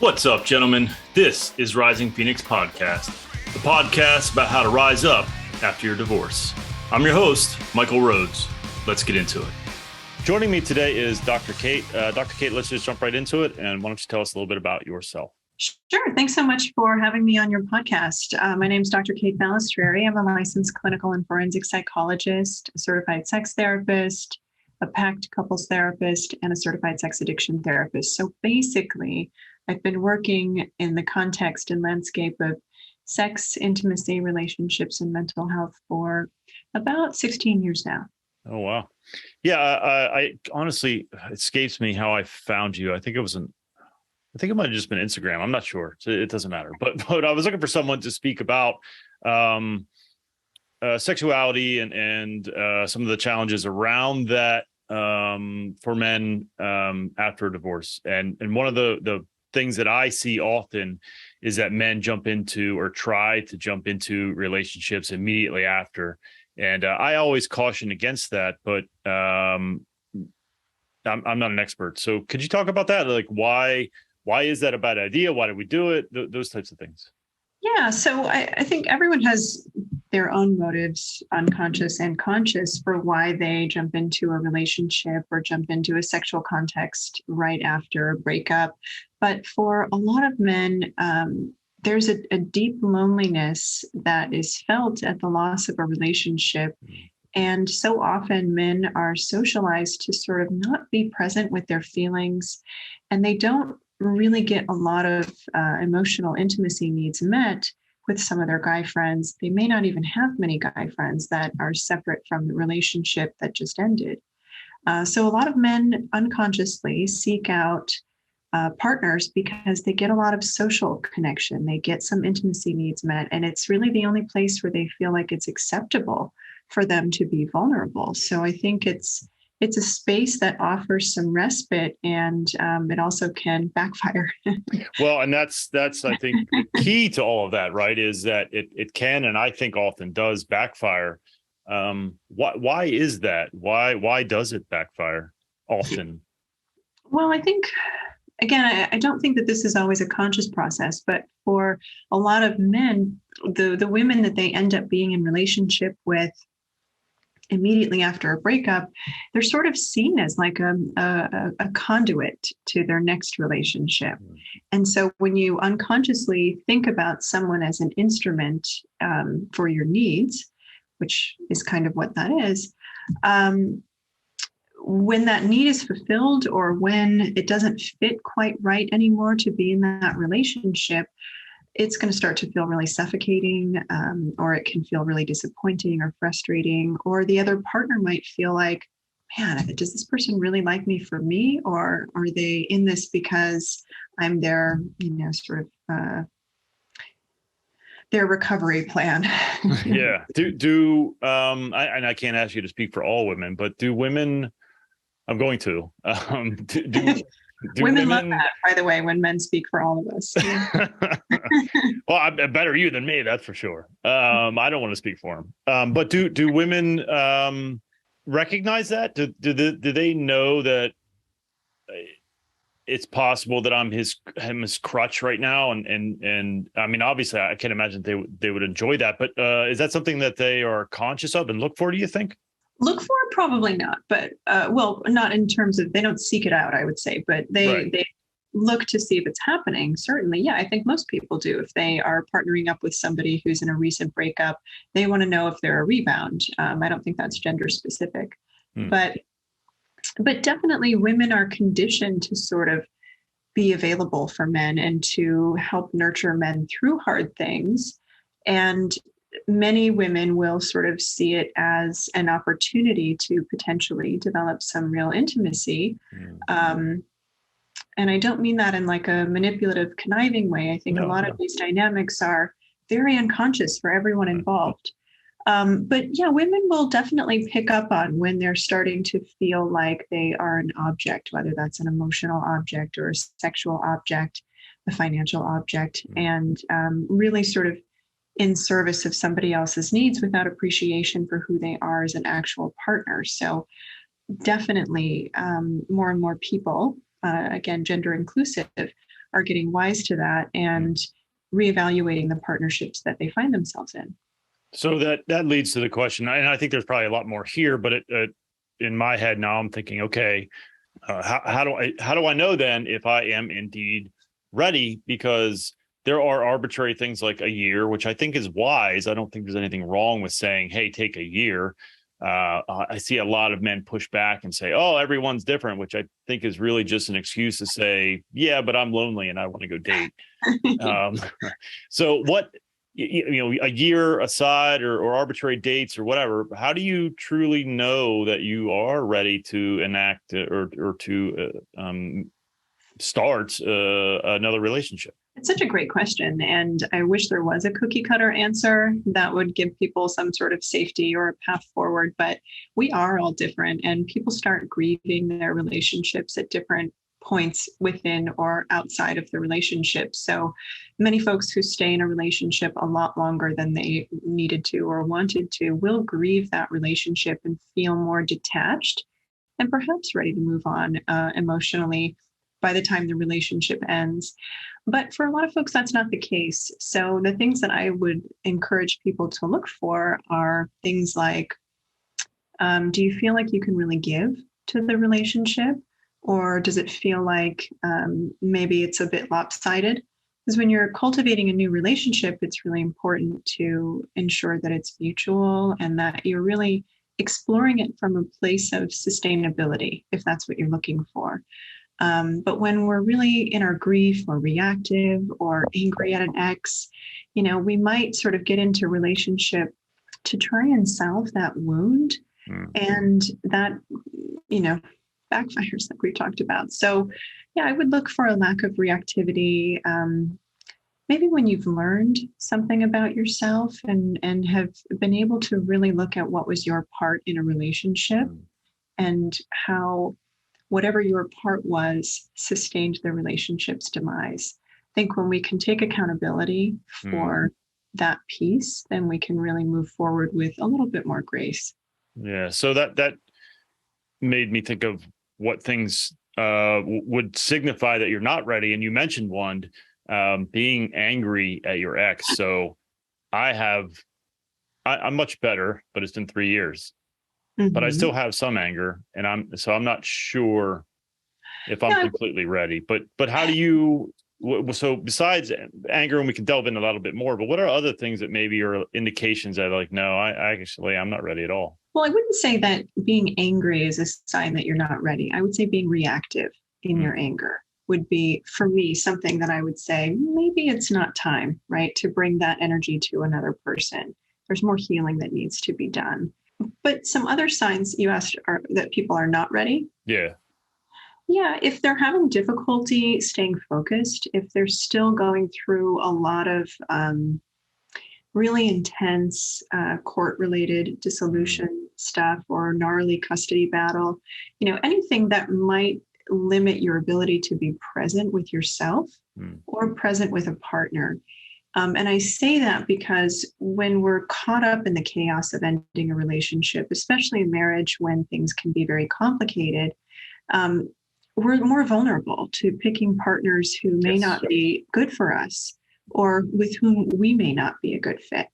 What's up, gentlemen? This is Rising Phoenix Podcast, the podcast about how to rise up after your divorce. I'm your host, Michael Rhodes. Let's get into it. Joining me today is Dr. Kate. Dr. Kate, let's just jump right into it. And why don't you tell us a little bit about yourself? Sure. Thanks so much for having me on your podcast. My name is Dr. Kate Balistreri. I'm a licensed clinical and forensic psychologist, a certified sex therapist, a pact couples therapist, and a certified sex addiction therapist. So basically, I've been working in the context and landscape of sex, intimacy, relationships, and mental health for about 16 years now. Oh, wow. Yeah, I honestly, it escapes me how I found you. I think it might have just been Instagram. I'm not sure. So it doesn't matter. But I was looking for someone to speak about sexuality and some of the challenges around that for men after a divorce. And one of the things that I see often is that men jump into or try to jump into relationships immediately after. And I always caution against that, but I'm not an expert. So could you talk about that? Like, why is that a bad idea? Why do we do it? Those types of things. Yeah. So I think everyone has their own motives, unconscious and conscious, for why they jump into a relationship or jump into a sexual context right after a breakup. But for a lot of men, there's a deep loneliness that is felt at the loss of a relationship. And so often men are socialized to sort of not be present with their feelings, and they don't really get a lot of emotional intimacy needs met with some of their guy friends. They may not even have many guy friends that are separate from the relationship that just ended. So a lot of men unconsciously seek out partners because they get a lot of social connection. They get some intimacy needs met, and it's really the only place where they feel like it's acceptable for them to be vulnerable. So I think it's a space that offers some respite, and it also can backfire. Well, and that's I think the key to all of that, right? Is that it can, and I think often does backfire. Why is that? Why does it backfire often? Well, I think, again, I don't think that this is always a conscious process, but for a lot of men, the women that they end up being in relationship with immediately after a breakup, they're sort of seen as like a conduit to their next relationship. And so when you unconsciously think about someone as an instrument for your needs, which is kind of what that is, when that need is fulfilled, or when it doesn't fit quite right anymore to be in that relationship, it's going to start to feel really suffocating, or it can feel really disappointing or frustrating, or the other partner might feel like, man, does this person really like me for me, or are they in this because I'm their, sort of their recovery plan? Yeah. I can't ask you to speak for all women, but do women? I'm going to. Do women love that, by the way, when men speak for all of us. Well, I'm better you than me, that's for sure. I don't want to speak for them. But do women recognize that? Do they know that it's possible that I'm his crutch right now? And I mean, obviously, I can't imagine they would enjoy that. But is that something that they are conscious of and look for? Do you think? Look for it, probably not, but well, not in terms of, they don't seek it out, I would say, but they look to see if it's happening. Certainly. Yeah, I think most people do. If they are partnering up with somebody who's in a recent breakup, they want to know if they're a rebound. I don't think that's gender specific, but definitely women are conditioned to sort of be available for men and to help nurture men through hard things. And many women will sort of see it as an opportunity to potentially develop some real intimacy. And I don't mean that in like a manipulative, conniving way. I think a lot of these dynamics are very unconscious for everyone involved. But yeah, women will definitely pick up on when they're starting to feel like they are an object, whether that's an emotional object or a sexual object, a financial object, and really sort of in service of somebody else's needs without appreciation for who they are as an actual partner. So definitely more and more people, again, gender inclusive, are getting wise to that and reevaluating the partnerships that they find themselves in. So that leads to the question, and I think there's probably a lot more here, but in my head now, I'm thinking, okay, how do I know then if I am indeed ready? Because there are arbitrary things like a year, which I think is wise. I don't think there's anything wrong with saying, hey, take a year. I see a lot of men push back and say, oh, everyone's different, which I think is really just an excuse to say, yeah, but I'm lonely and I want to go date. So what, a year aside or arbitrary dates or whatever, how do you truly know that you are ready to enact or to start another relationship? It's such a great question. And I wish there was a cookie cutter answer that would give people some sort of safety or a path forward. But we are all different, and people start grieving their relationships at different points within or outside of the relationship. So many folks who stay in a relationship a lot longer than they needed to or wanted to will grieve that relationship and feel more detached and perhaps ready to move on emotionally by the time the relationship ends. But for a lot of folks, that's not the case. So the things that I would encourage people to look for are things like, do you feel like you can really give to the relationship? Or does it feel like maybe it's a bit lopsided? Because when you're cultivating a new relationship, it's really important to ensure that it's mutual and that you're really exploring it from a place of sustainability, if that's what you're looking for. But when we're really in our grief or reactive or angry at an ex, we might sort of get into relationship to try and salve that wound. And that, backfires like we talked about. So yeah, I would look for a lack of reactivity. Maybe when you've learned something about yourself and have been able to really look at what was your part in a relationship and how whatever your part was sustained the relationship's demise. I think when we can take accountability for that piece, then we can really move forward with a little bit more grace. Yeah. So that made me think of what things would signify that you're not ready. And you mentioned one, being angry at your ex. So I'm much better, but it's been 3 years. But I still have some anger, and I'm not sure if I'm completely ready. But how do you? So besides anger, and we can delve in a little bit more. But what are other things that maybe are indications that like, no, I'm not ready at all? Well, I wouldn't say that being angry is a sign that you're not ready. I would say being reactive in your anger would be, for me, something that I would say maybe it's not time, right, to bring that energy to another person. There's more healing that needs to be done. But some other signs you asked are that people are not ready. Yeah. Yeah. If they're having difficulty staying focused, if they're still going through a lot of really intense court-related dissolution stuff or gnarly custody battle, anything that might limit your ability to be present with yourself or present with a partner. And I say that because when we're caught up in the chaos of ending a relationship, especially in marriage, when things can be very complicated, we're more vulnerable to picking partners who may not be good for us or with whom we may not be a good fit.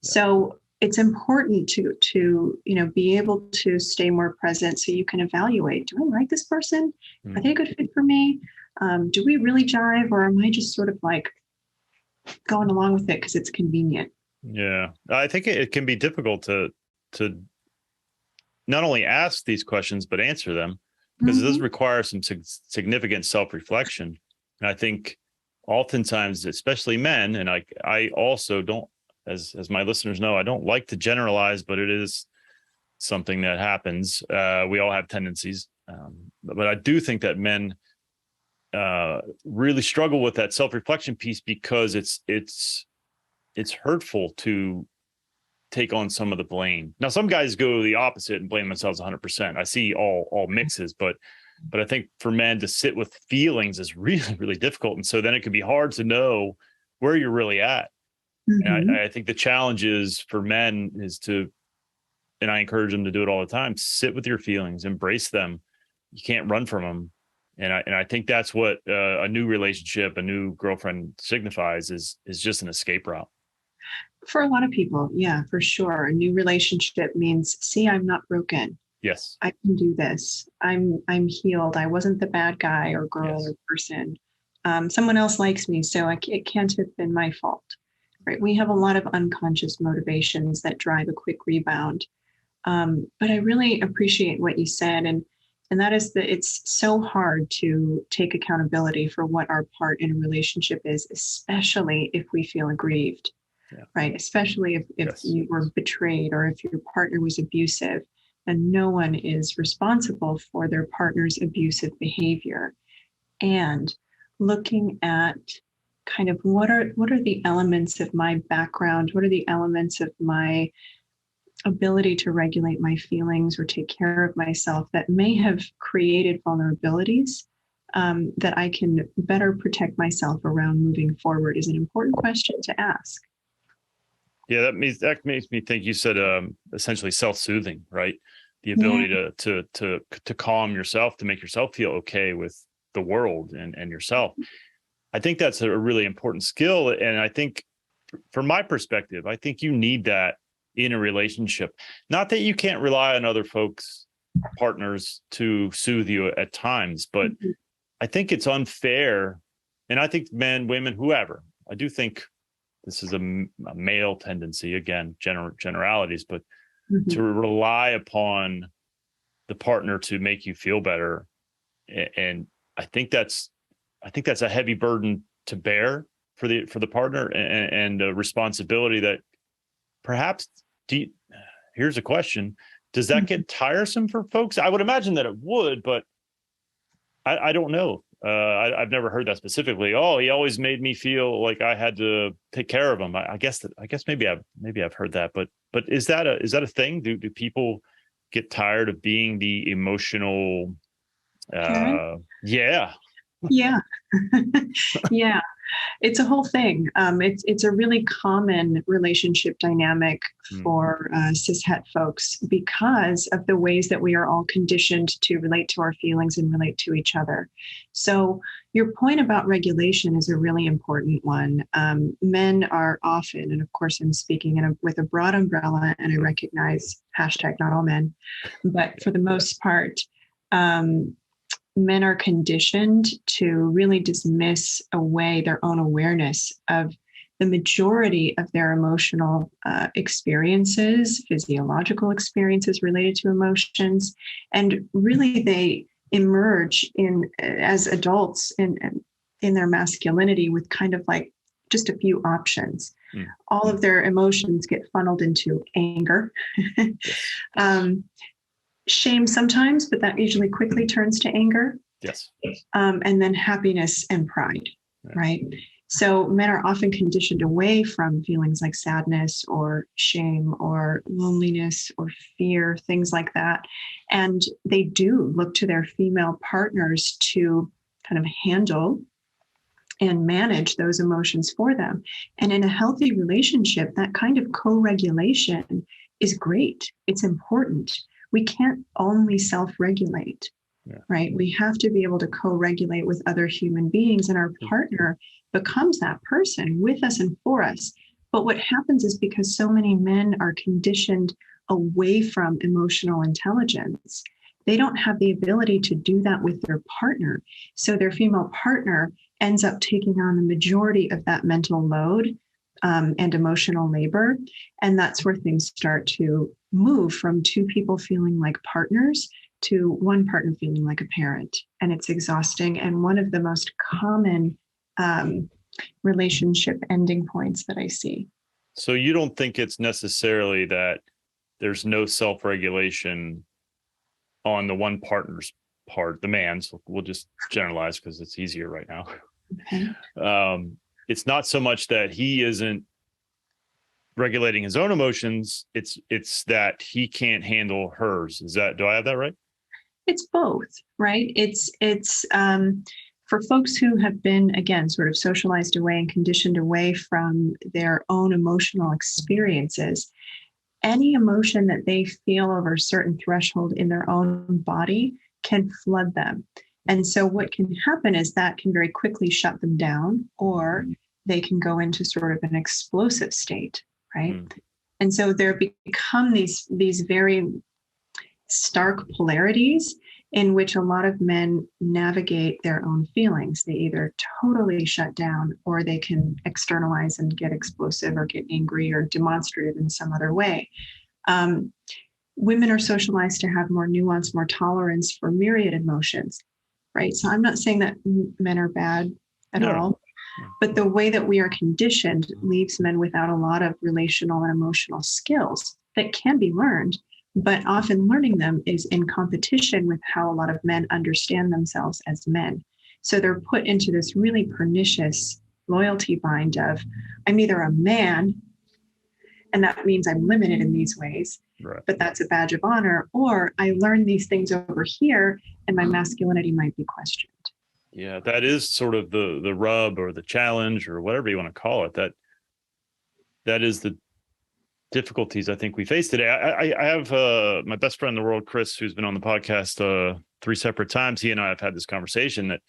Yeah. So it's important to be able to stay more present so you can evaluate, do I like this person? Are they a good fit for me? Do we really jive, or am I just sort of like going along with it because it's convenient? Yeah, I think it can be difficult to not only ask these questions but answer them, because it does require some significant self-reflection. And I think oftentimes, especially men, and I also don't, as my listeners know, I don't like to generalize, but it is something that happens. We all have tendencies, but I do think that men really struggle with that self-reflection piece because it's hurtful to take on some of the blame. Now, some guys go the opposite and blame themselves 100%. I see all mixes, but I think for men to sit with feelings is really, really difficult. And so then it can be hard to know where you're really at. And I think the challenge is for men is to, and I encourage them to do it all the time, sit with your feelings, embrace them. You can't run from them. And I think that's what a new relationship, a new girlfriend signifies is just an escape route. For a lot of people, yeah, for sure. A new relationship means, see, I'm not broken. Yes. I can do this. I'm healed. I wasn't the bad guy or girl Yes. or person. Someone else likes me, so it can't have been my fault. Right? We have a lot of unconscious motivations that drive a quick rebound. But I really appreciate what you said, and that is that it's so hard to take accountability for what our part in a relationship is, especially if we feel aggrieved. Yeah. Right? Especially if Yes. you were betrayed or if your partner was abusive, and no one is responsible for their partner's abusive behavior. And looking at kind of what are the elements of my background, what are the elements of my ability to regulate my feelings or take care of myself that may have created vulnerabilities that I can better protect myself around moving forward is an important question to ask. Yeah, that makes me think. You said essentially self-soothing, right? The Yeah. ability to calm yourself, to make yourself feel okay with the world and yourself. I think that's a really important skill. And I think from my perspective, I think you need that in a relationship. Not that you can't rely on other folks, partners to soothe you at times, but Mhm. I think it's unfair. And I think men, women, whoever, I do think this is a male tendency, again, generalities, but to Mhm. rely upon the partner to make you feel better. And I think that's a heavy burden to bear for the partner, and a responsibility that perhaps here's a question. Does that Mhm. get tiresome for folks? I would imagine that it would, but I don't know. I've never heard that specifically. Oh, he always made me feel like I had to take care of him. I guess maybe I've heard that, but is that a thing? Do people get tired of being the emotional? Parent? Yeah. Yeah. Yeah. It's a whole thing. It's a really common relationship dynamic Mm. for cishet folks because of the ways that we are all conditioned to relate to our feelings and relate to each other. So your point about regulation is a really important one. Men are often, and of course I'm speaking with a broad umbrella, and I recognize hashtag not all men, but for the most part, um, men are conditioned to really dismiss away their own awareness of the majority of their emotional experiences, physiological experiences related to emotions, and really they emerge in as adults in their masculinity with kind of like just a few options. Mm. All of their emotions get funneled into anger. Yes. Shame sometimes, but that usually quickly turns to anger. Yes. And then happiness and pride, Yeah. right? So men are often conditioned away from feelings like sadness or shame or loneliness or fear, things like that. And they do look to their female partners to kind of handle and manage those emotions for them. And in a healthy relationship, that kind of co-regulation is great. It's important. We can't only self-regulate. Yeah. Right? We have to be able to co-regulate with other human beings, and our partner becomes that person with us and for us. But what happens is because so many men are conditioned away from emotional intelligence, they don't have the ability to do that with their partner. So their female partner ends up taking on the majority of that mental load and emotional labor. And that's where things start to move from two people feeling like partners to one partner feeling like a parent. And it's exhausting. And one of the most common relationship ending points that I see. So you don't think it's necessarily that there's no self-regulation on the one partner's part, the man's, we'll just generalize because it's easier right now. Okay. It's not so much that he isn't regulating his own emotions. It's that he can't handle hers. Do I have that right? It's both, right? It's for folks who have been, again, sort of socialized away and conditioned away from their own emotional experiences. Any emotion that they feel over a certain threshold in their own body can flood them. And so what can happen is that can very quickly shut them down, or they can go into sort of an explosive state, right? And so there become these very stark polarities in which a lot of men navigate their own feelings. They either totally shut down, or they can externalize and get explosive or get angry or demonstrative in some other way. Women are socialized to have more nuance, more tolerance for myriad emotions, right? So I'm not saying that men are bad at all, but the way that we are conditioned leaves men without a lot of relational and emotional skills that can be learned, but often learning them is in competition with how a lot of men understand themselves as men. So they're put into this really pernicious loyalty bind of, I'm either a man, and that means I'm limited in these ways, but that's a badge of honor, or I learned these things over here and my masculinity might be questioned. Yeah, that is sort of the rub or the challenge or whatever you want to call it. That is the difficulties I think we face today. I have my best friend in the world, Chris, who's been on the podcast 3 separate times. He and I have had this conversation that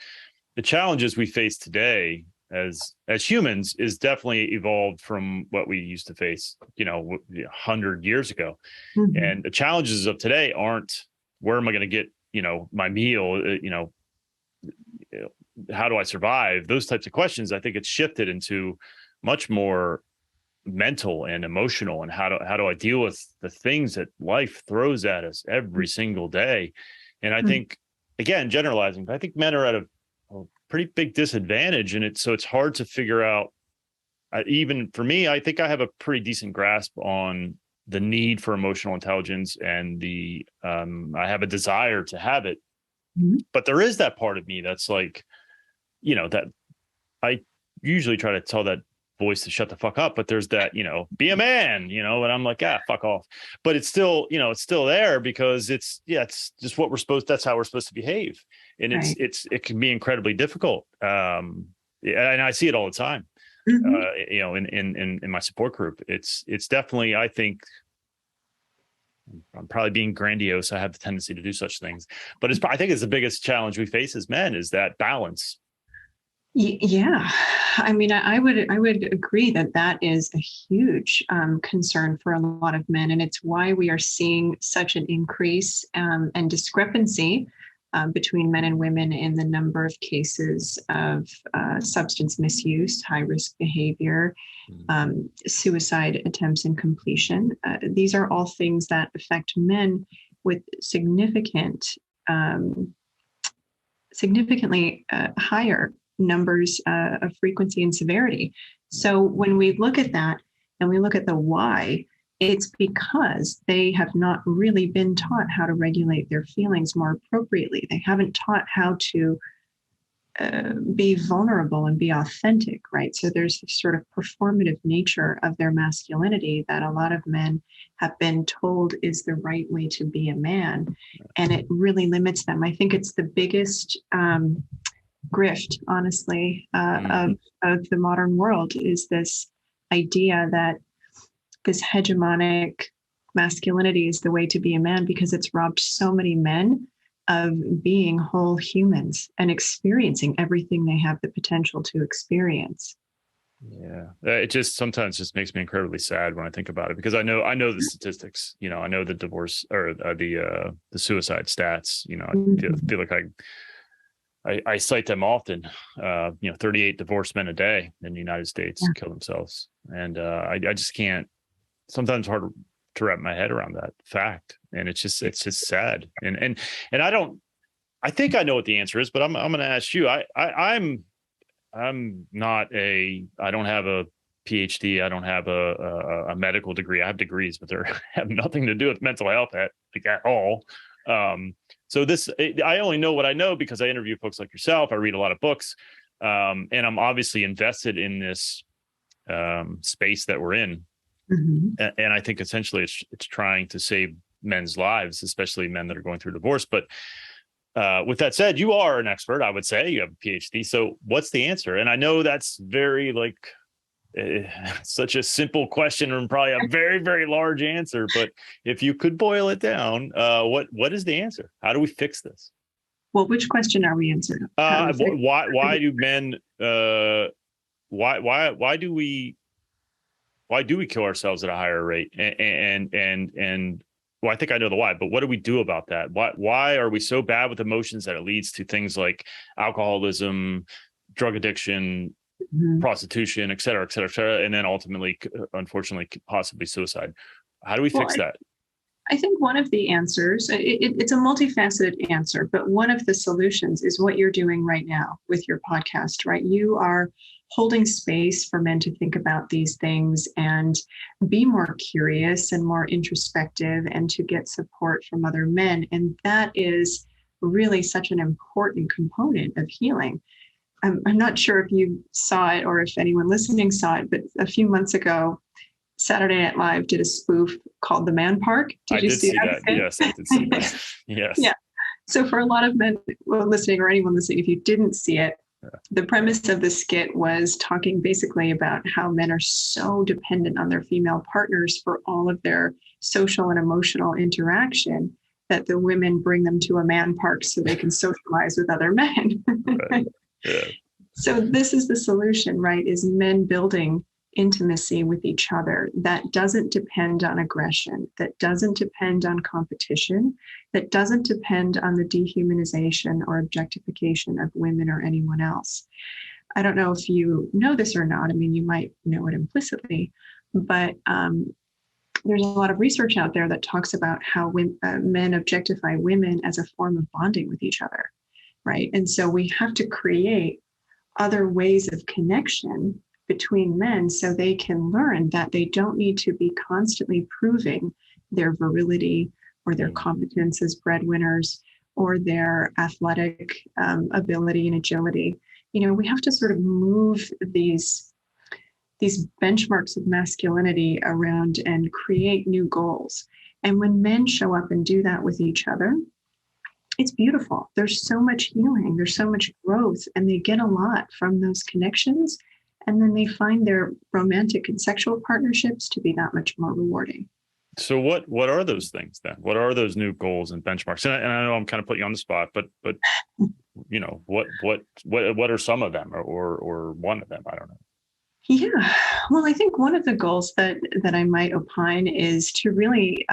the challenges we face today as humans is definitely evolved from what we used to face, 100 years ago. And the challenges of today aren't, where am I going to get, my meal, how do I survive? Those types of questions. I think it's shifted into much more mental and emotional, and how do I deal with the things that life throws at us every single day. And I think, again, generalizing, but I think men are at a pretty big disadvantage, and it's hard to figure out. Even for me, I think I have a pretty decent grasp on the need for emotional intelligence, and I have a desire to have it. But there is that part of me that's like, that I usually try to tell that voice to shut the fuck up, but there's that, be a man, and I'm like, fuck off. But it's still, it's still there, because it's just that's how we're supposed to behave. And it can be incredibly difficult. And I see it all the time, in my support group. It's definitely, I think, I'm probably being grandiose. I have the tendency to do such things, but I think it's the biggest challenge we face as men, is that balance. Yeah, I mean, I would agree that is a huge concern for a lot of men, and it's why we are seeing such an increase and discrepancy between men and women in the number of cases of substance misuse, high risk behavior, suicide attempts and completion. These are all things that affect men with significantly higher numbers of frequency and severity. So when we look at that and we look at the why, it's because they have not really been taught how to regulate their feelings more appropriately. They haven't taught how to be vulnerable and be authentic, right? So there's this sort of performative nature of their masculinity that a lot of men have been told is the right way to be a man. And it really limits them. I think it's the biggest grift, honestly, of the modern world, is this idea that this hegemonic masculinity is the way to be a man, because it's robbed so many men of being whole humans and experiencing everything they have the potential to experience. Yeah, it just sometimes just makes me incredibly sad when I think about it, because I know the statistics. I know the divorce or the suicide stats. I feel like I cite them often. 38 divorced men a day in the United States kill themselves, and I just can't. Sometimes hard to wrap my head around that fact, and it's just sad. And I think I know what the answer is, but I'm going to ask you. I'm not I don't have a PhD. I don't have a medical degree. I have degrees, but they have nothing to do with mental health at all. So I only know what I know because I interview folks like yourself. I read a lot of books, and I'm obviously invested in this space that we're in. And I think essentially it's trying to save men's lives, especially men that are going through divorce. But with that said, you are an expert, I would say. You have a PhD. So what's the answer? And I know that's very such a simple question and probably a very, very large answer. But if you could boil it down, what is the answer? How do we fix this? Well, which question are we answering? Why do men, why do we kill ourselves at a higher rate? And well, I think I know the why, but what do we do about that? Why are we so bad with emotions that it leads to things like alcoholism, drug addiction, prostitution, et cetera, et cetera, et cetera, and then ultimately, unfortunately, possibly suicide? How do we fix that? I think one of the answers, it's a multifaceted answer, but one of the solutions is what you're doing right now with your podcast, right? You are holding space for men to think about these things and be more curious and more introspective and to get support from other men. And that is really such an important component of healing. I'm not sure if you saw it or if anyone listening saw it, but a few months ago, Saturday Night Live did a spoof called The Man Park. Did you see that? Yes, I did see that. Yes. Yeah. So for a lot of men listening or anyone listening, if you didn't see it, the premise of the skit was talking basically about how men are so dependent on their female partners for all of their social and emotional interaction that the women bring them to a man park so they can socialize with other men. Right. Yeah. So this is the solution, right? Is men building intimacy with each other that doesn't depend on aggression, that doesn't depend on competition, that doesn't depend on the dehumanization or objectification of women or anyone else. I don't know if you know this or not. I mean, you might know it implicitly, but there's a lot of research out there that talks about how men objectify women as a form of bonding with each other, right? And so we have to create other ways of connection between men so they can learn that they don't need to be constantly proving their virility or their competence as breadwinners or their athletic ability and agility. You know, we have to sort of move these benchmarks of masculinity around and create new goals. And when men show up and do that with each other, it's beautiful. There's so much healing, there's so much growth, and they get a lot from those connections. And then they find their romantic and sexual partnerships to be that much more rewarding. So what are those things then? What are those new goals and benchmarks? And I know I'm kind of putting you on the spot, but you know, what are some of them or one of them? I don't know. Yeah, well, I think one of the goals that I might opine is to really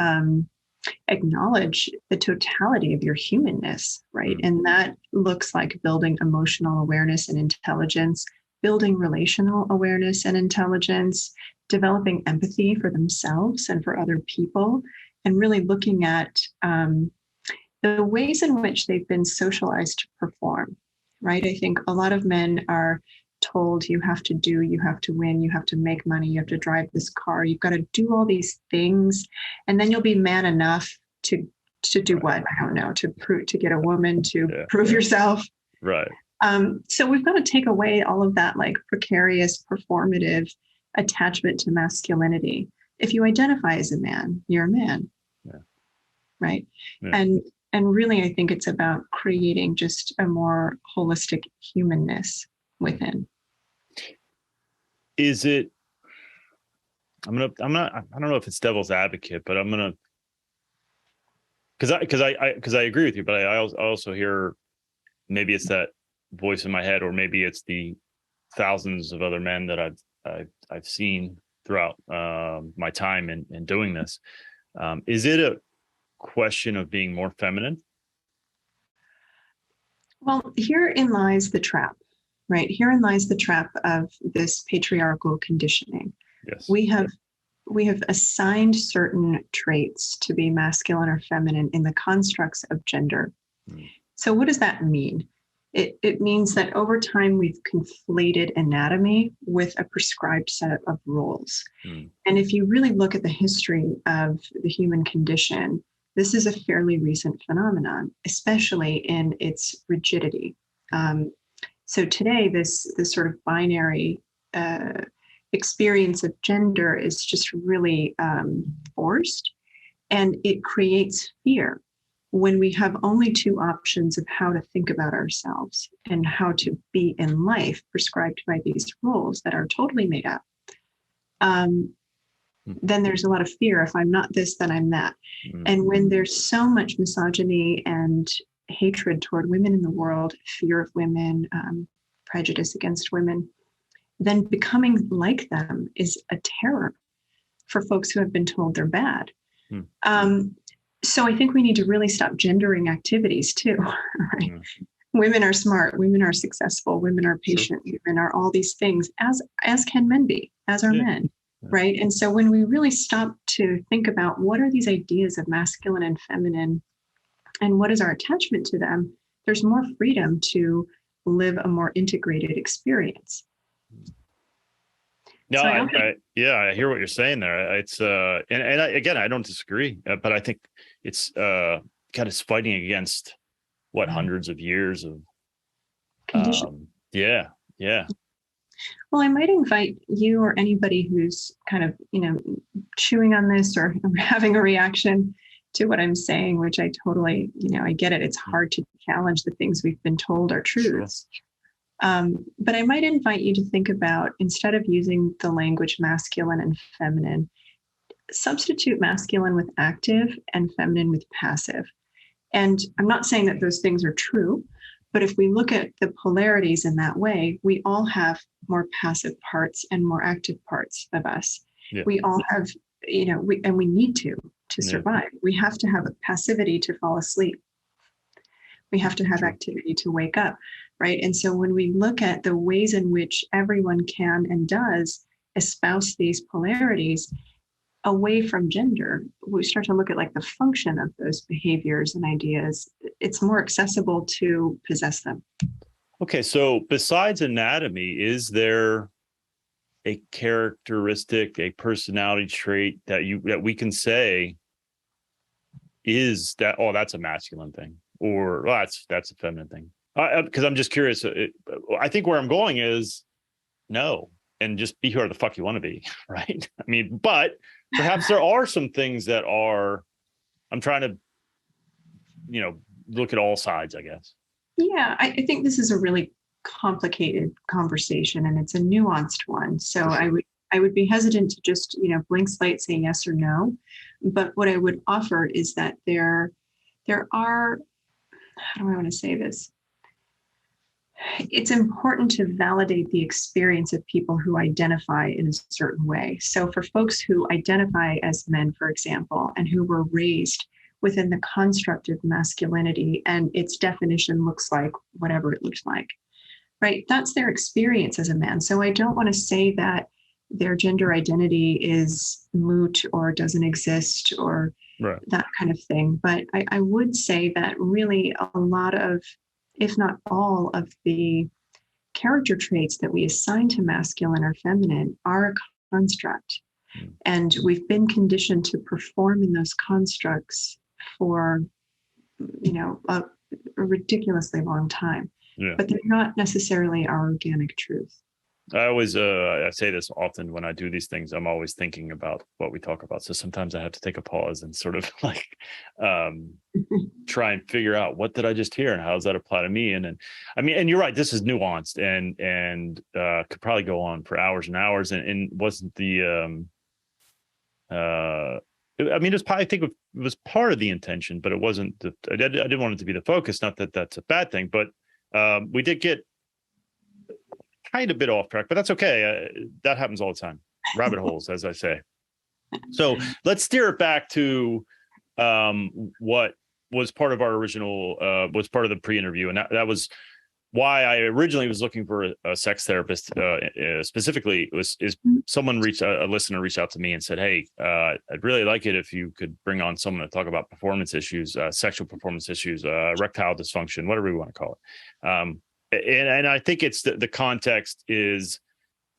acknowledge the totality of your humanness, right? And that looks like building emotional awareness and intelligence, building relational awareness and intelligence, developing empathy for themselves and for other people, and really looking at the ways in which they've been socialized to perform, right? I think a lot of men are told you have to do, you have to win, you have to make money, you have to drive this car, you've got to do all these things, and then you'll be man enough to do what? I don't know, to get a woman, to prove yourself. Right. So we've got to take away all of that like precarious, performative attachment to masculinity. If you identify as a man, you're a man. Yeah. Right. Yeah. And really, I think it's about creating just a more holistic humanness within. Is it, I don't know if it's devil's advocate, but I'm going to, because I agree with you, but I also hear maybe it's that voice in my head, or maybe it's the thousands of other men that I've seen throughout my time in doing this. Is it a question of being more feminine? Well, herein lies the trap, right? Herein lies the trap of this patriarchal conditioning. Yes. We have assigned certain traits to be masculine or feminine in the constructs of gender. So what does that mean? It means that over time we've conflated anatomy with a prescribed set of roles. And if you really look at the history of the human condition, this is a fairly recent phenomenon, especially in its rigidity. So today, this sort of binary experience of gender is just really forced, and it creates fear when we have only two options of how to think about ourselves and how to be in life prescribed by these rules that are totally made up. Then there's a lot of fear. If I'm not this, then I'm that. And when there's so much misogyny and hatred toward women in the world, fear of women, prejudice against women, then becoming like them is a terror for folks who have been told they're bad. So I think we need to really stop gendering activities too, right? Women are smart, women are successful, women are patient, women are all these things, as can men be, as are men, right? And so when we really stop to think about what are these ideas of masculine and feminine, and what is our attachment to them, there's more freedom to live a more integrated experience. No, I hear what you're saying there. It's again, I don't disagree, but I think it's kind of fighting against hundreds of years of condition. Yeah. Well, I might invite you or anybody who's kind of, chewing on this or having a reaction to what I'm saying, which I totally, I get it. It's hard to challenge the things we've been told are truths. But I might invite you to think about, instead of using the language masculine and feminine, substitute masculine with active and feminine with passive. And I'm not saying that those things are true, but if we look at the polarities in that way, we all have more passive parts and more active parts of us. Yeah. We all have, we need to survive. Yeah. We have to have a passivity to fall asleep. We have to have activity to wake up, right? And so when we look at the ways in which everyone can and does espouse these polarities away from gender, we start to look at like the function of those behaviors and ideas. It's more accessible to possess them. Okay, so besides anatomy, is there a characteristic, a personality trait that we can say is that, oh, that's a masculine thing, or that's a feminine thing? Because I'm just curious. I think where I'm going is no, and just be whoever the fuck you want to be, right? I mean, but perhaps there are some things that are. I'm trying to, look at all sides, I guess. Yeah, I think this is a really complicated conversation, and it's a nuanced one. So I would be hesitant to just, blank slate say yes or no. But what I would offer is that there are, how do I want to say this? It's important to validate the experience of people who identify in a certain way. So for folks who identify as men, for example, and who were raised within the construct of masculinity and its definition looks like whatever it looks like, right? That's their experience as a man. So I don't want to say that their gender identity is moot or doesn't exist or that kind of thing. But I would say that really a lot of, if not all of the character traits that we assign to masculine or feminine are a construct. And we've been conditioned to perform in those constructs for, a ridiculously long time. Yeah. But they're not necessarily our organic truth. I always I say this often when I do these things. I'm always thinking about what we talk about. So sometimes I have to take a pause and sort of like try and figure out what did I just hear and how does that apply to me? And you're right. This is nuanced and could probably go on for hours and hours. And wasn't the it's probably, I think it was part of the intention, but it wasn't. I didn't want it to be the focus. Not that that's a bad thing, but we did get kind of a bit off track, but that's okay. That happens all the time. Rabbit holes, as I say. So let's steer it back to what was part of our original, was part of the pre-interview. And that was why I originally was looking for a sex therapist. Specifically, a listener reached out to me and said, hey, I'd really like it if you could bring on someone to talk about performance issues, sexual performance issues, erectile dysfunction, whatever we want to call it. And I think it's the context is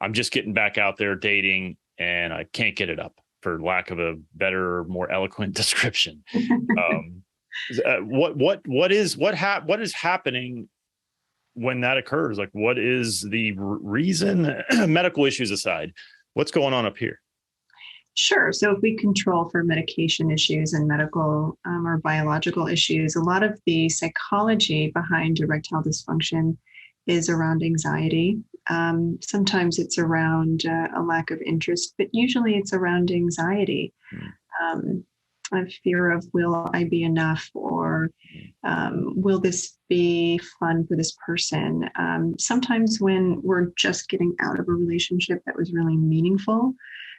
I'm just getting back out there dating and I can't get it up, for lack of a better, more eloquent description. What is happening when that occurs? Like, what is the reason, medical issues aside, what's going on up here? Sure. So if we control for medication issues and medical or biological issues, a lot of the psychology behind erectile dysfunction is around anxiety. Sometimes it's around a lack of interest, but usually it's around anxiety. A fear of, will I be enough? Or Will this be fun for this person? Sometimes when we're just getting out of a relationship that was really meaningful,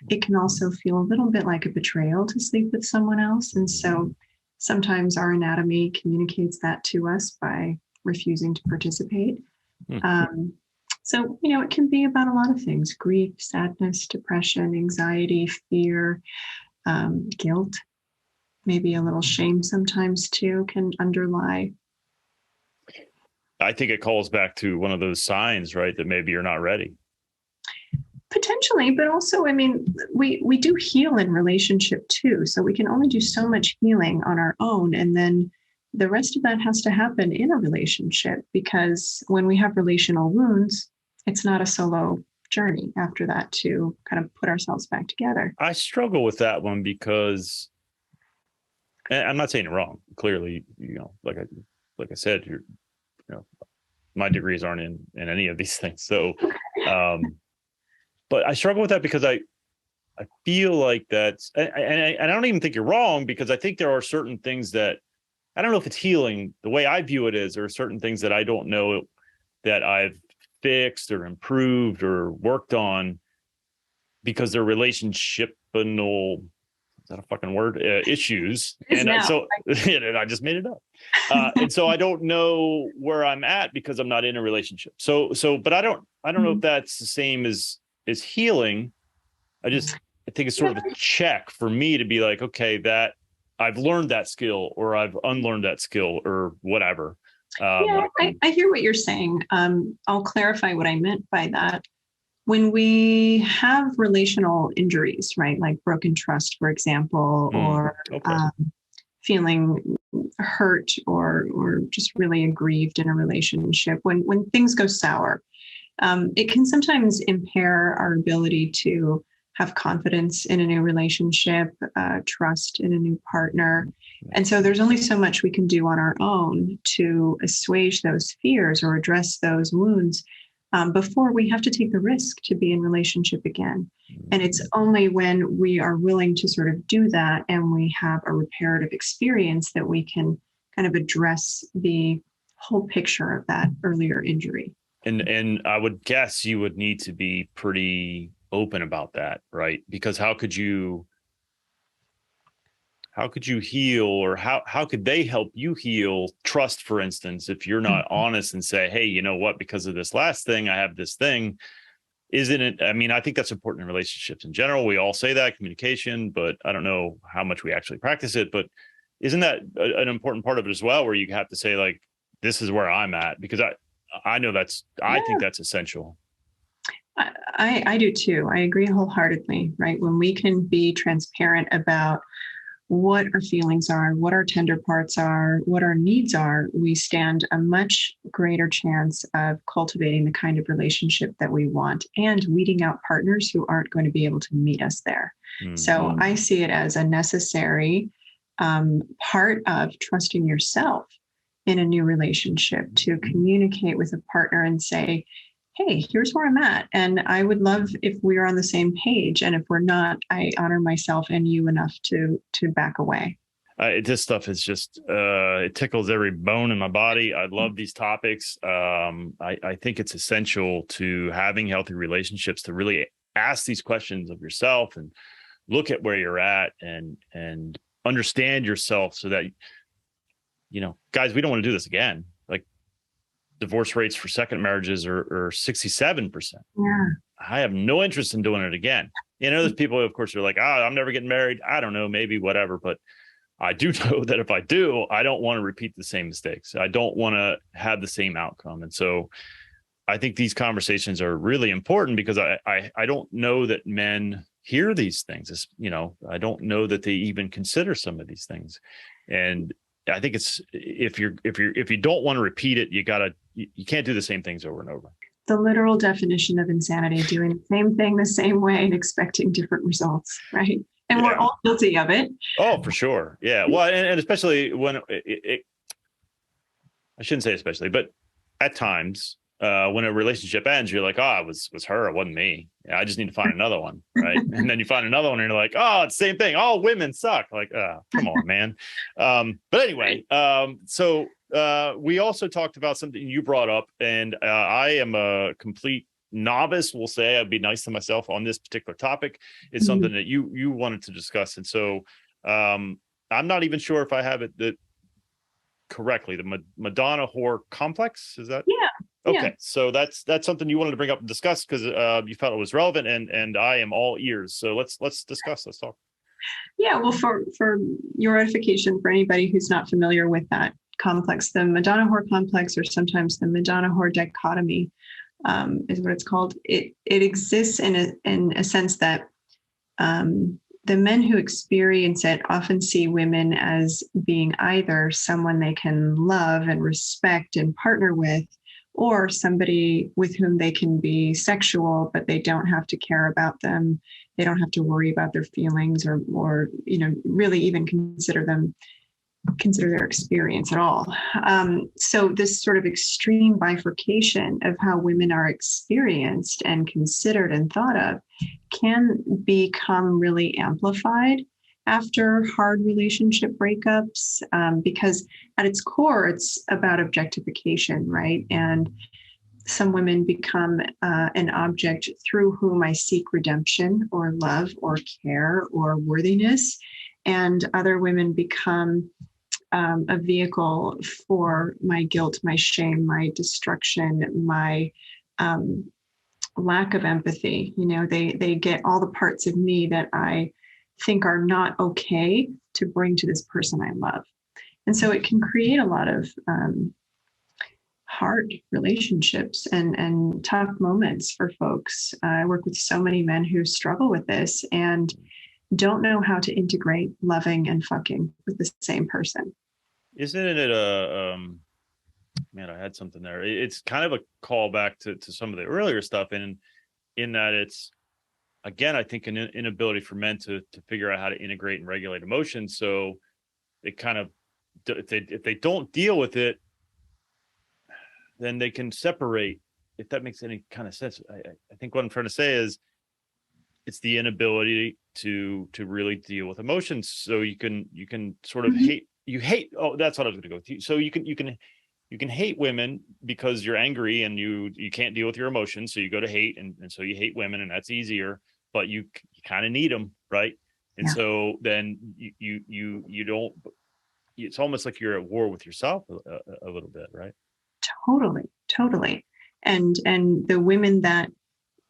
it can also feel a little bit like a betrayal to sleep with someone else. And so sometimes our anatomy communicates that to us by refusing to participate. So, it can be about a lot of things: grief, sadness, depression, anxiety, fear, guilt, maybe a little shame sometimes too can underlie. I think it calls back to one of those signs, right? That maybe you're not ready. Potentially, but also, I mean, we do heal in relationship too. So we can only do so much healing on our own. And then the rest of that has to happen in a relationship, because when we have relational wounds, it's not a solo journey after that to kind of put ourselves back together. I struggle with that one because, and I'm not saying it wrong. Clearly, like I said, my degrees aren't in any of these things. So, but I struggle with that because I feel like that's, and I don't even think you're wrong, because I think there are certain things that, I don't know if it's healing. The way I view it is, there are certain things that I don't know that I've fixed or improved or worked on because they're relationship-anal, is that a fucking word? Issues. And so I just made it up. And so I don't know where I'm at because I'm not in a relationship. So, but I don't know if that's the same as healing. I think it's sort of a check for me to be like, okay, that I've learned that skill, or I've unlearned that skill, or whatever. I hear what you're saying. I'll clarify what I meant by that. When we have relational injuries, right, like broken trust, for example, or feeling hurt or just really aggrieved in a relationship, when things go sour, it can sometimes impair our ability to have confidence in a new relationship, trust in a new partner. And so there's only so much we can do on our own to assuage those fears or address those wounds before we have to take the risk to be in relationship again. And it's only when we are willing to sort of do that and we have a reparative experience that we can kind of address the whole picture of that earlier injury. And I would guess you would need to be pretty open about that, right? Because how could you heal, or how could they help you heal trust, for instance, if you're not honest and say, hey, you know what, because of this last thing, I have this thing. Isn't it? I mean, I think that's important in relationships in general. We all say that, communication, but I don't know how much we actually practice it. But isn't that an important part of it as well, where you have to say, like, this is where I'm at? Because I know I think that's essential. I do too. I agree wholeheartedly, right? When we can be transparent about what our feelings are, what our tender parts are, what our needs are, we stand a much greater chance of cultivating the kind of relationship that we want and weeding out partners who aren't going to be able to meet us there. Mm-hmm. So I see it as a necessary part of trusting yourself in a new relationship, to communicate with a partner and say, hey, here's where I'm at. And I would love if we're on the same page. And if we're not, I honor myself and you enough to back away. This stuff is just, it tickles every bone in my body. I love these topics. I think it's essential to having healthy relationships to really ask these questions of yourself and look at where you're at and understand yourself, so that, guys, we don't want to do this again. Like, divorce rates for second marriages are 67%. Yeah. I have no interest in doing it again. There's people, of course, are like, I'm never getting married. I don't know, maybe whatever. But I do know that if I do, I don't want to repeat the same mistakes. I don't want to have the same outcome. And so I think these conversations are really important, because I don't know that men hear these things. I don't know that they even consider some of these things. And I think it's, if you don't want to repeat it, you can't do the same things over and over. The literal definition of insanity: doing the same thing the same way and expecting different results, right? And we're all guilty of it. Oh, for sure. Yeah. Well, and especially when I shouldn't say especially, but at times when a relationship ends, you're like, oh, it was her, it wasn't me. Yeah, I just need to find another one, right? And then you find another one, and you're like, oh, it's the same thing. All women suck. Like, come on, man. But anyway, so we also talked about something you brought up, and I am a complete novice. We'll say I'd be nice to myself on this particular topic. It's something that you wanted to discuss, and so I'm not even sure if I have it correctly. The Madonna-Whore Complex, is that? Yeah. Okay, Yeah. so that's something you wanted to bring up and discuss because you felt it was relevant, and I am all ears. So let's discuss. Let's talk. Yeah, well, for your edification, for anybody who's not familiar with that complex, the Madonna-Whore Complex, or sometimes the Madonna-Whore dichotomy, is what it's called. It exists in a sense that the men who experience it often see women as being either someone they can love and respect and partner with, or somebody with whom they can be sexual, but they don't have to care about them. They don't have to worry about their feelings or really even consider their experience at all. So this sort of extreme bifurcation of how women are experienced and considered and thought of can become really amplified after hard relationship breakups, because at its core, it's about objectification, right? And some women become an object through whom I seek redemption or love or care or worthiness. And other women become a vehicle for my guilt, my shame, my destruction, my lack of empathy. They get all the parts of me that I think are not okay to bring to this person I love. And so it can create a lot of hard relationships and tough moments for folks. I work with so many men who struggle with this and don't know how to integrate loving and fucking with the same person. Isn't it man, I had something there. It's kind of a callback to some of the earlier stuff, and in that it's, again, I think an inability for men to figure out how to integrate and regulate emotions. So it kind of, if they don't deal with it, then they can separate, if that makes any kind of sense. I think what I'm trying to say is it's the inability to really deal with emotions. So you can sort of hate. Oh, that's what I was going to go with. So you can hate women because you're angry and you can't deal with your emotions. So you go to hate, and so you hate women, and that's easier, but you kind of need them. Right. And so then you don't, it's almost like you're at war with yourself a little bit. Right. Totally. And the women that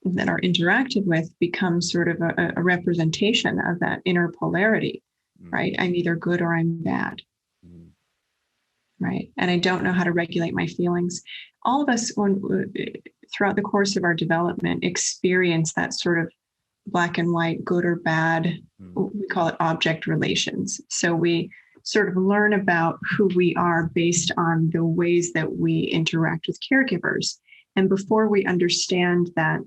are interacted with become sort of a representation of that inner polarity, right? I'm either good or I'm bad, right? And I don't know how to regulate my feelings. All of us, throughout the course of our development, experience that sort of black and white, good or bad. We call it object relations. So we sort of learn about who we are based on the ways that we interact with caregivers. And before we understand that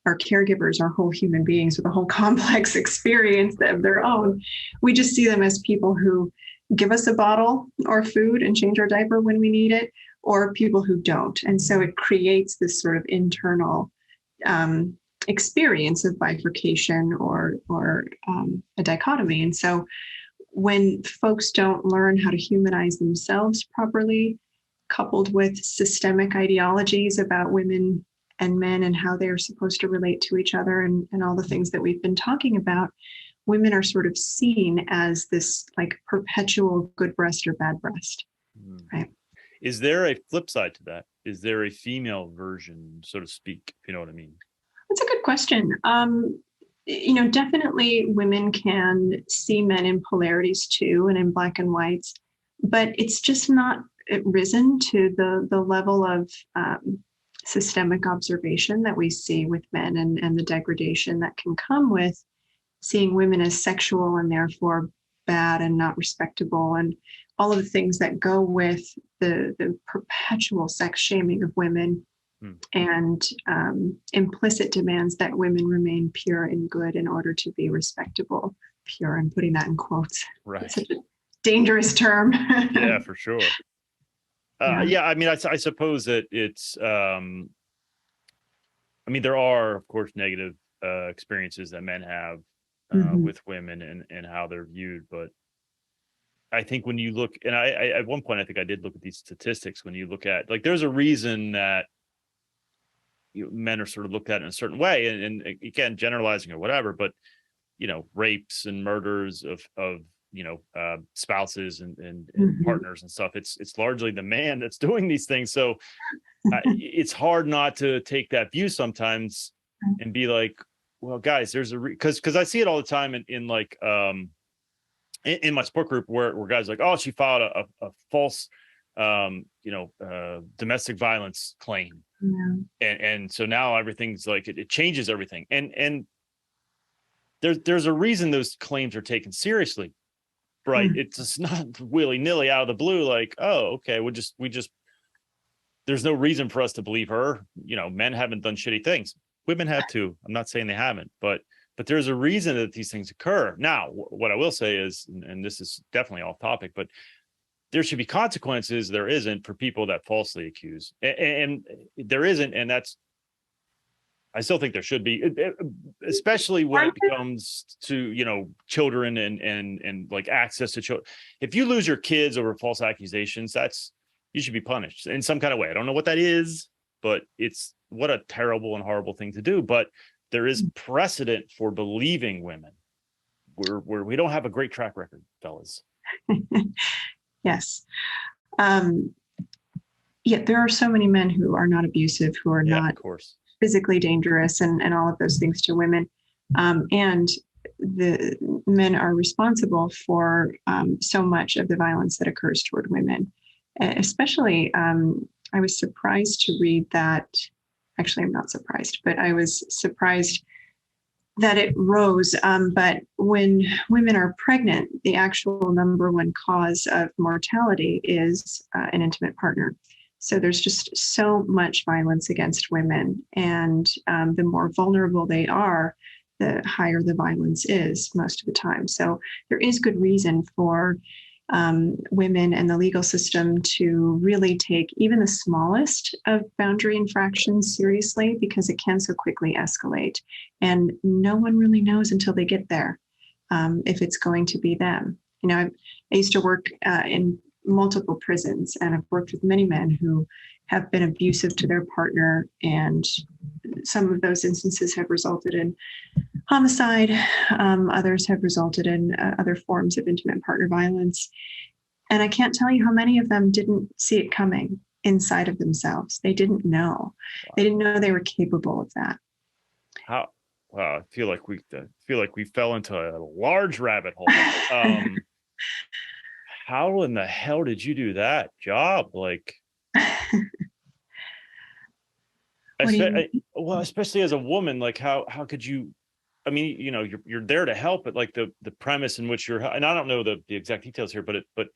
our caregivers are whole human beings with a whole complex experience of their own, we just see them as people who give us a bottle or food and change our diaper when we need it, or people who don't. And so it creates this sort of internal experience of bifurcation or a dichotomy. And so when folks don't learn how to humanize themselves properly, coupled with systemic ideologies about women and men and how they're supposed to relate to each other and all the things that we've been talking about, women are sort of seen as this like perpetual good breast or bad breast, right? Is there a flip side to that? Is there a female version, so to speak, if you know what I mean? That's a good question. Definitely women can see men in polarities too, and in black and whites, but it's just not risen to the level of systemic observation that we see with men, and the degradation that can come with seeing women as sexual and therefore bad and not respectable, and all of the things that go with the perpetual sex shaming of women and implicit demands that women remain pure and good in order to be respectable. Pure, I'm putting that in quotes. Right. It's such a dangerous term. Yeah, for sure. Yeah, I mean, I suppose that it's, I mean, there are, of course, negative experiences that men have Mhm. with women and how they're viewed. But I think when you look, and I at one point, I think I did look at these statistics. When you look at, like, there's a reason that men are sort of looked at in a certain way, and again, generalizing or whatever, but rapes and murders of spouses and Mhm. partners and stuff. It's largely the man that's doing these things. So it's hard not to take that view sometimes and be like, well, guys, there's a because I see it all the time in like in my support group where guys are like, oh, she filed a false domestic violence claim, Yeah. and so now everything's like it changes everything, and there's a reason those claims are taken seriously, right? Mm. It's just not willy-nilly out of the blue, like, oh, okay, we just there's no reason for us to believe her. Men haven't done shitty things. Women have too. I'm not saying they haven't, but there's a reason that these things occur. Now, what I will say is, and this is definitely off topic, but there should be consequences. There isn't for people that falsely accuse, and there isn't, and that's. I still think there should be, especially when it comes to children and like access to children. If you lose your kids over false accusations, you should be punished in some kind of way. I don't know what that is, but it's what a terrible and horrible thing to do. But there is precedent for believing women where we don't have a great track record, fellas. Yes. Um, yeah, there are so many men who are not abusive, who are Yeah, of not course. physically dangerous, and all of those things to women. And the men are responsible for so much of the violence that occurs toward women. Especially, I was surprised to read that. Actually, I'm not surprised, but I was surprised that it rose. But when women are pregnant, the actual number one cause of mortality is an intimate partner. So there's just so much violence against women. And the more vulnerable they are, the higher the violence is most of the time. So there is good reason for women and the legal system to really take even the smallest of boundary infractions seriously, because it can so quickly escalate. And no one really knows until they get there if it's going to be them. I used to work in multiple prisons, and I've worked with many men who have been abusive to their partner, and some of those instances have resulted in homicide. Others have resulted in other forms of intimate partner violence. And I can't tell you how many of them didn't see it coming inside of themselves. They didn't know. Wow. They didn't know they were capable of that. How? Wow, I feel like we fell into a large rabbit hole. How in the hell did you do that job? Like, What do you mean? well, especially as a woman, like how could you? I mean, you're there to help, but like the premise in which you're, and I don't know the exact details here, but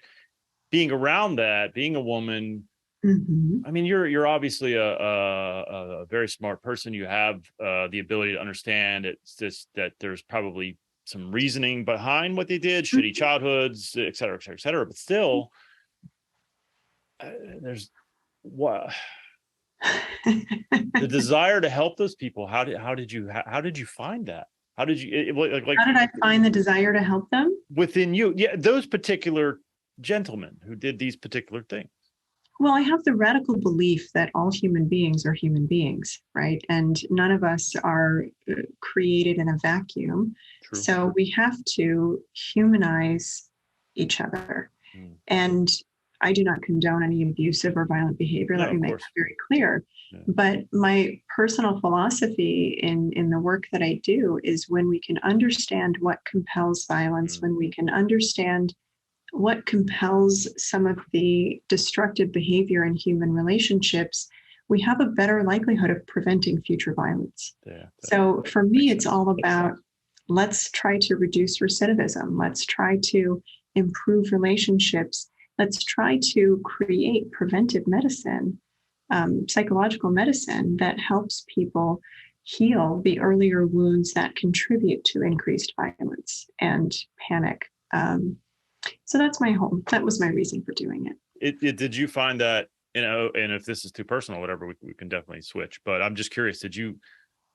being around that, being a woman, Mm-hmm. I mean, you're obviously a very smart person. You have the ability to understand. It's just that there's probably some reasoning behind what they did, shitty childhoods, et cetera, et cetera, et cetera. But still, there's what the desire to help those people. How did you find that? How did you like How did I find the desire to help them? within you? Yeah, those particular gentlemen who did these particular things. Well, I have the radical belief that all human beings are human beings, right? And none of us are created in a vacuum. True. So we have to humanize each other. Mm. And I do not condone any abusive or violent behavior. No, Let me of make course. that very clear. Yeah. But my personal philosophy in the work that I do is when we can understand what compels violence, when we can understand what compels some of the destructive behavior in human relationships, we have a better likelihood of preventing future violence. Yeah, so for me, it's sense. all about let's try to reduce recidivism. Let's try to improve relationships. Let's try to create preventive medicine, psychological medicine that helps people heal the earlier wounds that contribute to increased violence and panic. So that was my reason for doing it. Did you find that and if this is too personal, whatever, we can definitely switch. But I'm just curious,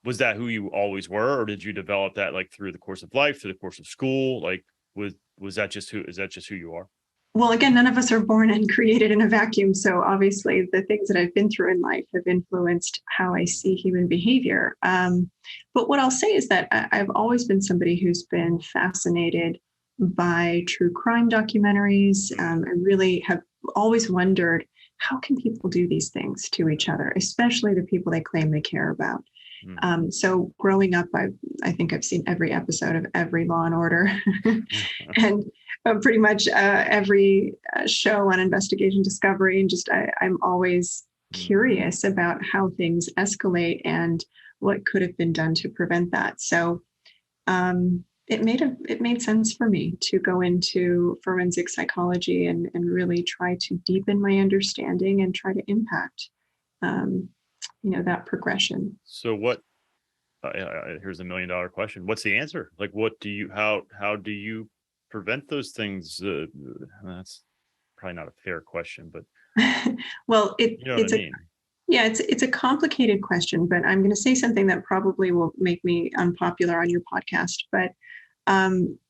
was that who you always were, or did you develop that like through the course of life, through the course of school? Like, is that just who you are? Well, again, none of us are born and created in a vacuum. So obviously, the things that I've been through in life have influenced how I see human behavior. But what I'll say is that I've always been somebody who's been fascinated by true crime documentaries. I really have always wondered, how can people do these things to each other, especially the people they claim they care about? So growing up, I think I've seen every episode of every Law and Order and pretty much every show on Investigation Discovery. And just I'm always curious about how things escalate and what could have been done to prevent that. So it made sense for me to go into forensic psychology and really try to deepen my understanding and try to impact that progression. So what, here's $1 million question. What's the answer? Like, how do you prevent those things? That's probably not a fair question, but well, it's I mean? It's a complicated question, but I'm going to say something that probably will make me unpopular on your podcast. But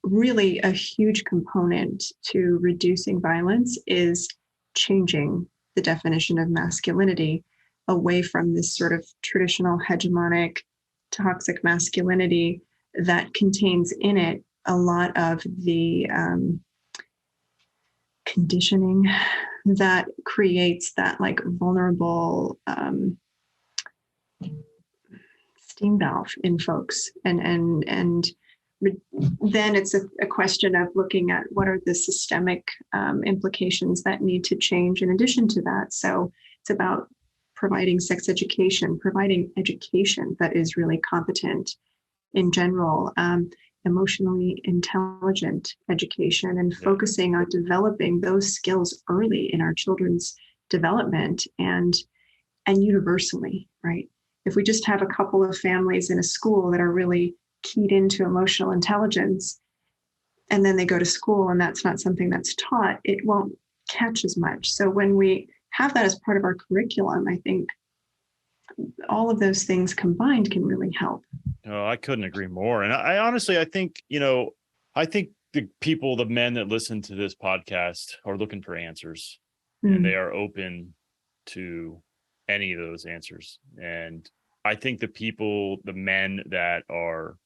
really a huge component to reducing violence is changing the definition of masculinity away from this sort of traditional hegemonic toxic masculinity that contains in it a lot of the conditioning that creates that like vulnerable steam valve in folks. And then it's a question of looking at what are the systemic implications that need to change in addition to that. So it's about providing sex education, providing education that is really competent in general, emotionally intelligent education, and focusing on developing those skills early in our children's development and universally, right? If we just have a couple of families in a school that are really keyed into emotional intelligence, and then they go to school and that's not something that's taught, it won't catch as much. So when we have that as part of our curriculum, I think all of those things combined can really help. Oh, I couldn't agree more. And I honestly, I think the men that listen to this podcast are looking for answers, and they are open to any of those answers. And I think the men that are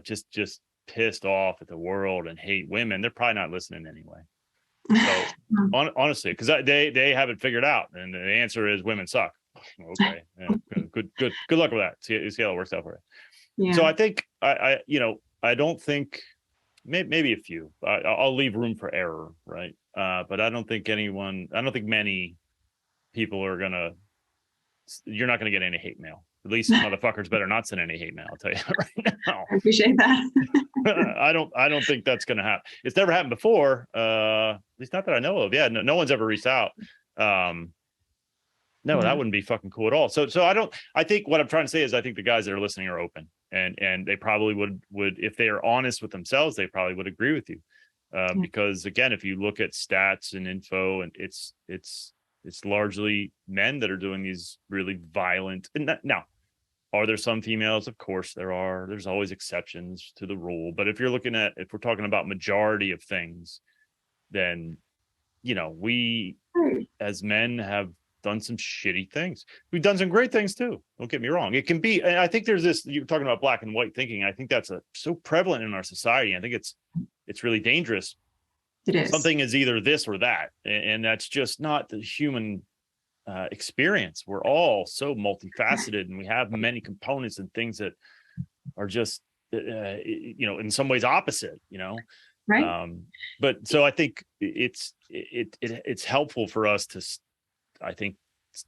just pissed off at the world and hate women, they're probably not listening anyway. So honestly, because they have it figured out, and the answer is women suck. Okay, good luck with that. See how it works out for you. Yeah. So I think I don't think maybe a few. I'll leave room for error, right? But I don't think many people you're not gonna get any hate mail. At least motherfuckers better not send any hate mail. I'll tell you right now. I appreciate that. I don't think that's going to happen. It's never happened before. At least not that I know of. Yeah. No one's ever reached out. No, that wouldn't be fucking cool at all. So I think what I'm trying to say is I think the guys that are listening are open, and they probably would, if they are honest with themselves, they probably would agree with you. Because again, if you look at stats and info, and it's largely men that are doing these really violent, now, are there some females? Of course there are. There's always exceptions to the rule. But if we're talking about majority of things, then, we as men have done some shitty things. We've done some great things too. Don't get me wrong. It can be, and I think there's this, you're talking about black and white thinking. I think that's so prevalent in our society. I think it's really dangerous. It is. Something is either this or that. And that's just not the human experience. We're all so multifaceted, and we have many components and things that are just in some ways opposite, right. But so I think it's helpful for us to, I think,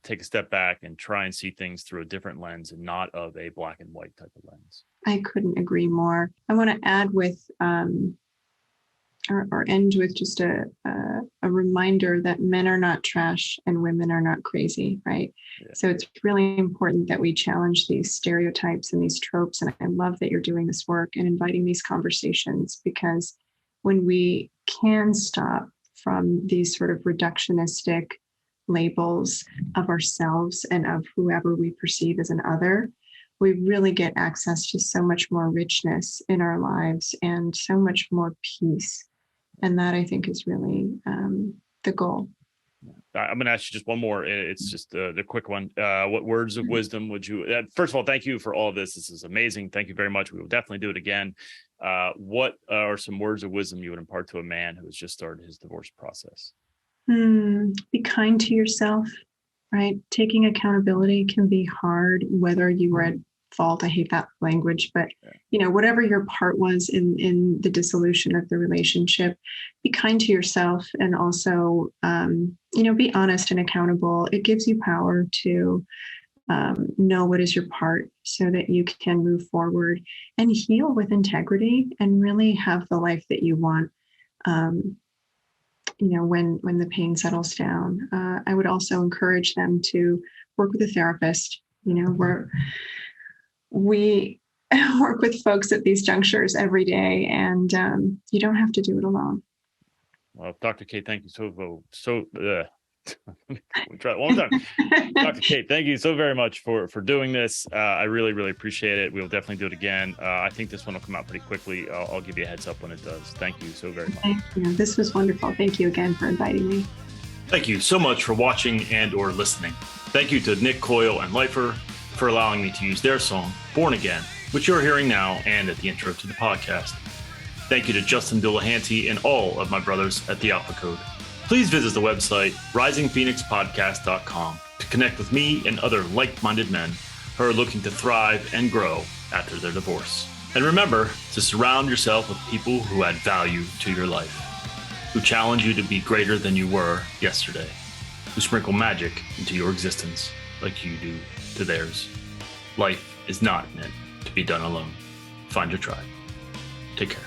take a step back and try and see things through a different lens and not of a black and white type of lens. I couldn't agree more. I want to add with or end with just a reminder that men are not trash and women are not crazy, right? Yeah. So it's really important that we challenge these stereotypes and these tropes. And I love that you're doing this work and inviting these conversations, because when we can stop from these sort of reductionistic labels of ourselves and of whoever we perceive as an other, we really get access to so much more richness in our lives and so much more peace. And that, I think, is really the goal. I'm going to ask you just one more. It's just the quick one. What words of wisdom would you, first of all, thank you for all of this. This is amazing. Thank you very much. We will definitely do it again. What are some words of wisdom you would impart to a man who has just started his divorce process? Be kind to yourself, right? Taking accountability can be hard, whether you were at fault. I hate that language, but whatever your part was in the dissolution of the relationship, be kind to yourself, and also be honest and accountable. It gives you power to know what is your part, so that you can move forward and heal with integrity and really have the life that you want. When the pain settles down. I would also encourage them to work with a therapist. We work with folks at these junctures every day, and you don't have to do it alone. Well, Dr. Kate, thank you we try it one more time. Dr. Kate, thank you so very much for doing this. I really, really appreciate it. We'll definitely do it again. I think this one will come out pretty quickly. I'll give you a heads up when it does. Thank you so very much. Thank you. This was wonderful. Thank you again for inviting me. Thank you so much for watching and or listening. Thank you to Nick Coyle and Lifer for allowing me to use their song, Born Again, which you're hearing now and at the intro to the podcast. Thank you to Justin Dillahanty and all of my brothers at the Alpha Code. Please visit the website risingphoenixpodcast.com to connect with me and other like-minded men who are looking to thrive and grow after their divorce. And remember to surround yourself with people who add value to your life, who challenge you to be greater than you were yesterday, who sprinkle magic into your existence like you do to theirs. Life is not meant to be done alone. Find your tribe. Take care.